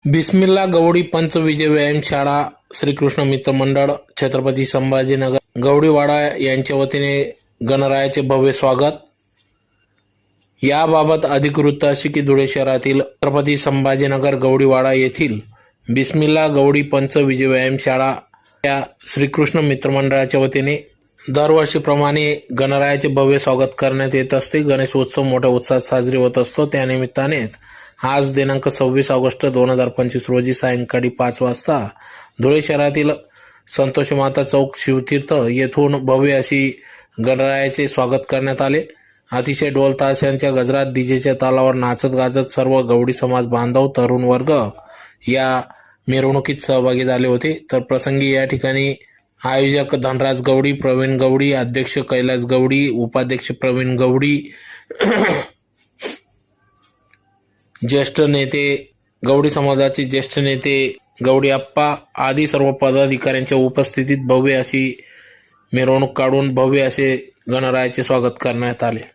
बिस्मिल्ला गवडी पंच विजय व्यायामशाळा श्रीकृष्ण मित्र मंडळ छत्रपती संभाजीनगर गवडीवाडा यांच्या वतीने गणरायाचे भव्य स्वागत। याबाबत अधिकृत अशी की धुळे शहरातील छत्रपती संभाजीनगर गवडीवाडा येथील बिस्मिल्ला गवडी पंच विजय व्यायामशाळा या श्रीकृष्ण मित्र मंडळाच्या वतीने दरवर्षीप्रमाणे गणरायाचे भव्य स्वागत करण्यात येत असते। गणेशोत्सव मोठ्या उत्साहात साजरी होत असतो। त्यानिमित्तानेच आज दिनांक 26 ऑगस्ट 2025 रोजी सायंकाळी 5 वाजता धुळे शहरातील संतोषमाता चौक शिवतीर्थ येथून भव्य अशी गणरायाचे स्वागत करण्यात आले। अतिशय ढोल ताशांच्या गजरात डीजेच्या तालावर नाचत गाजत सर्व गवडी समाज बांधव तरुण वर्ग या मिरवणुकीत सहभागी झाले होते। तर प्रसंगी या ठिकाणी आयोजक धनराज गवडी, प्रवीण गवडी, अध्यक्ष कैलास गवडी, उपाध्यक्ष प्रवीण गवडी, ज्येष्ठ नेते गवडी समाजाचे ज्येष्ठ नेते गवडी आप्पा आदी सर्व पदाधिकाऱ्यांच्या उपस्थितीत भव्य अशी मिरवणूक काढून भव्य असे गणरायाचे स्वागत करण्यात आले।